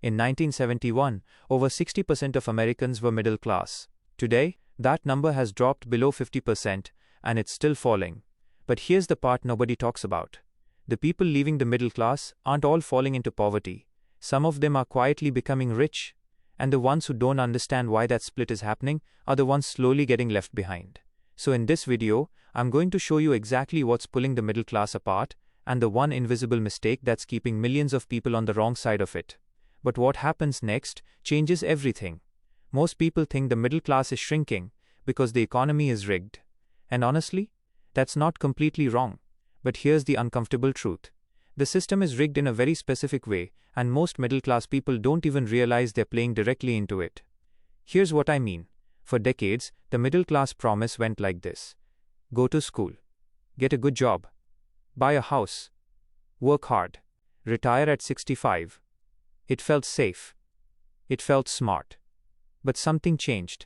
In 1971, over 60% of Americans were middle class. Today, that number has dropped below 50%, and it's still falling. But here's the part nobody talks about. The people leaving the middle class aren't all falling into poverty. Some of them are quietly becoming rich. And the ones who don't understand why that split is happening are the ones slowly getting left behind. So in this video, I'm going to show you exactly what's pulling the middle class apart, and the one invisible mistake that's keeping millions of people on the wrong side of it. But what happens next changes everything. Most people think the middle class is shrinking because the economy is rigged. And honestly, that's not completely wrong. But here's the uncomfortable truth. The system is rigged in a very specific way, and most middle class people don't even realize they're playing directly into it. Here's what I mean. For decades, the middle class promise went like this. Go to school. Get a good job. Buy a house. Work hard. Retire at 65. It felt safe. It felt smart. But something changed.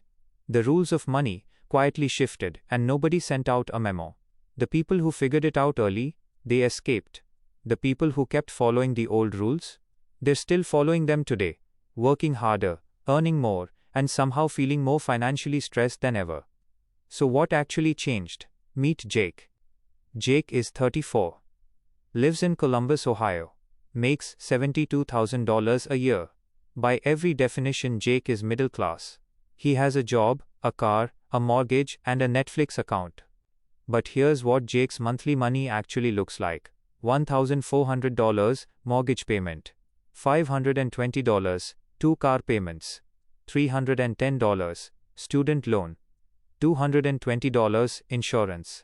The rules of money quietly shifted, and nobody sent out a memo. The people who figured it out early, they escaped. The people who kept following the old rules, they're still following them today, working harder, earning more, and somehow feeling more financially stressed than ever. So what actually changed? Meet Jake. Jake is 34. Lives in Columbus, Ohio. Makes $72,000 a year. By every definition, Jake is middle class. He has a job, a car, a mortgage, and a Netflix account. But here's what Jake's monthly money actually looks like. $1,400 mortgage payment. $520 two car payments. $310 student loan. $220 insurance.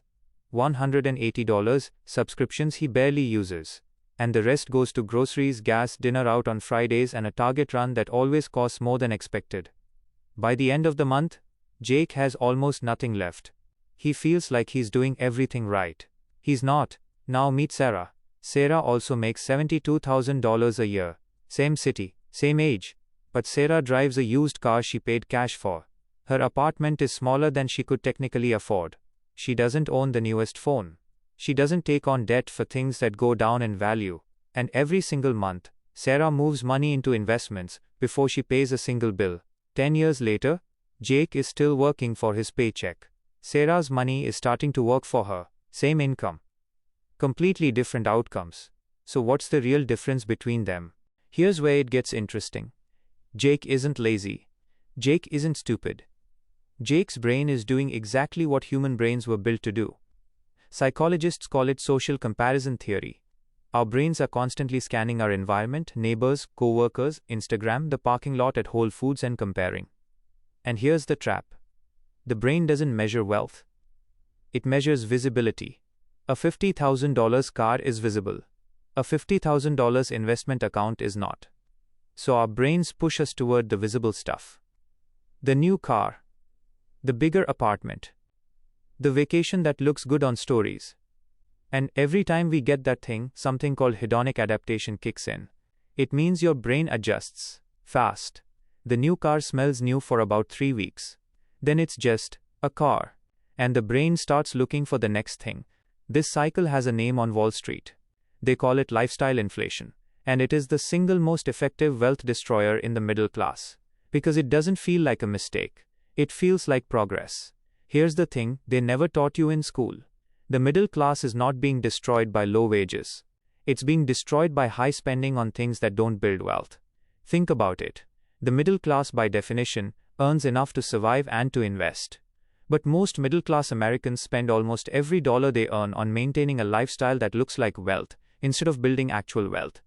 $180 subscriptions he barely uses. And the rest goes to groceries, gas, dinner out on Fridays, and a Target run that always costs more than expected. By the end of the month, Jake has almost nothing left. He feels like he's doing everything right. He's not. Now meet Sarah. Sarah also makes $72,000 a year. Same city, same age. But Sarah drives a used car she paid cash for. Her apartment is smaller than she could technically afford. She doesn't own the newest phone. She doesn't take on debt for things that go down in value. And every single month, Sarah moves money into investments before she pays a single bill. 10 years later, Jake is still working for his paycheck. Sarah's money is starting to work for her. Same income. Completely different outcomes. So what's the real difference between them? Here's where it gets interesting. Jake isn't lazy. Jake isn't stupid. Jake's brain is doing exactly what human brains were built to do. Psychologists call it social comparison theory. Our brains are constantly scanning our environment, neighbors, co-workers, Instagram, the parking lot at Whole Foods, and comparing. And here's the trap. The brain doesn't measure wealth. It measures visibility. A $50,000 car is visible. A $50,000 investment account is not. So our brains push us toward the visible stuff. The new car. The bigger apartment. The vacation that looks good on stories. And every time we get that thing, something called hedonic adaptation kicks in. It means your brain adjusts fast. The new car smells new for about 3 weeks. Then it's just a car. And the brain starts looking for the next thing. This cycle has a name on Wall Street. They call it lifestyle inflation. And it is the single most effective wealth destroyer in the middle class. Because it doesn't feel like a mistake. It feels like progress. Here's the thing they never taught you in school. The middle class is not being destroyed by low wages. It's being destroyed by high spending on things that don't build wealth. Think about it. The middle class, by definition, earns enough to survive and to invest. But most middle-class Americans spend almost every dollar they earn on maintaining a lifestyle that looks like wealth, instead of building actual wealth.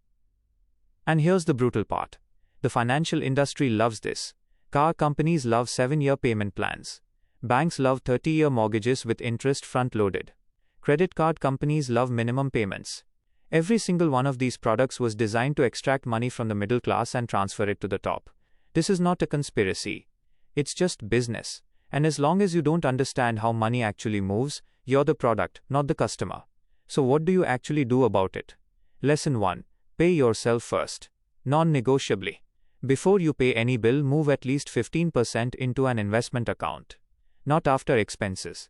And here's the brutal part. The financial industry loves this. Car companies love 7-year payment plans. Banks love 30-year mortgages with interest front-loaded. Credit card companies love minimum payments. Every single one of these products was designed to extract money from the middle class and transfer it to the top. This is not a conspiracy. It's just business. And as long as you don't understand how money actually moves, you're the product, not the customer. So what do you actually do about it? Lesson 1. Pay yourself first. Non-negotiably. Before you pay any bill, move at least 15% into an investment account. Not after expenses.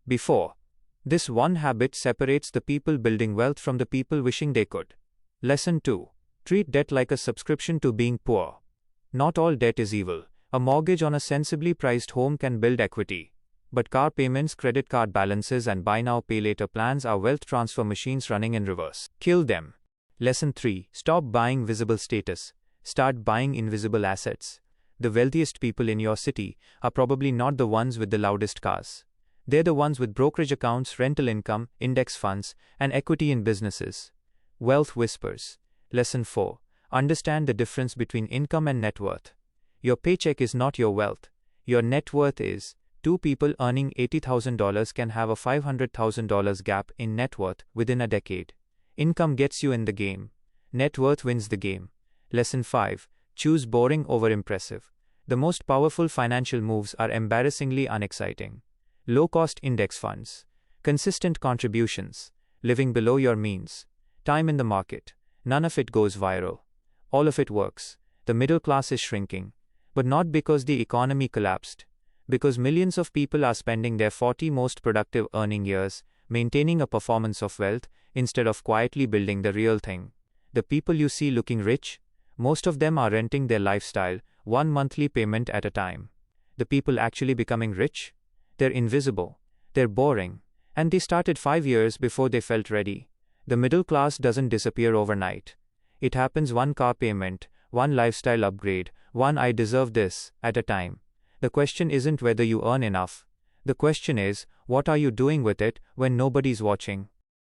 Before. This one habit separates the people building wealth from the people wishing they could. Lesson 2. Treat debt like a subscription to being poor. Not all debt is evil. A mortgage on a sensibly priced home can build equity. But car payments, credit card balances, and buy now pay later plans are wealth transfer machines running in reverse. Kill them. Lesson 3. Stop buying visible status. Start buying invisible assets. The wealthiest people in your city are probably not the ones with the loudest cars. They're the ones with brokerage accounts, rental income, index funds, and equity in businesses. Wealth whispers. Lesson 4. Understand the difference between income and net worth. Your paycheck is not your wealth. Your net worth is. Two people earning $80,000 can have a $500,000 gap in net worth within a decade. Income gets you in the game. Net worth wins the game. Lesson 5. Choose boring over impressive. The most powerful financial moves are embarrassingly unexciting. Low-cost index funds. Consistent contributions. Living below your means. Time in the market. None of it goes viral. All of it works. The middle class is shrinking. But not because the economy collapsed. Because millions of people are spending their 40 most productive earning years maintaining a performance of wealth instead of quietly building the real thing. The people you see looking rich, most of them are renting their lifestyle, one monthly payment at a time. The people actually becoming rich? They're invisible. They're boring. And they started 5 years before they felt ready. The middle class doesn't disappear overnight. It happens one car payment, one lifestyle upgrade, one I deserve this, at a time. The question isn't whether you earn enough. The question is, what are you doing with it when nobody's watching?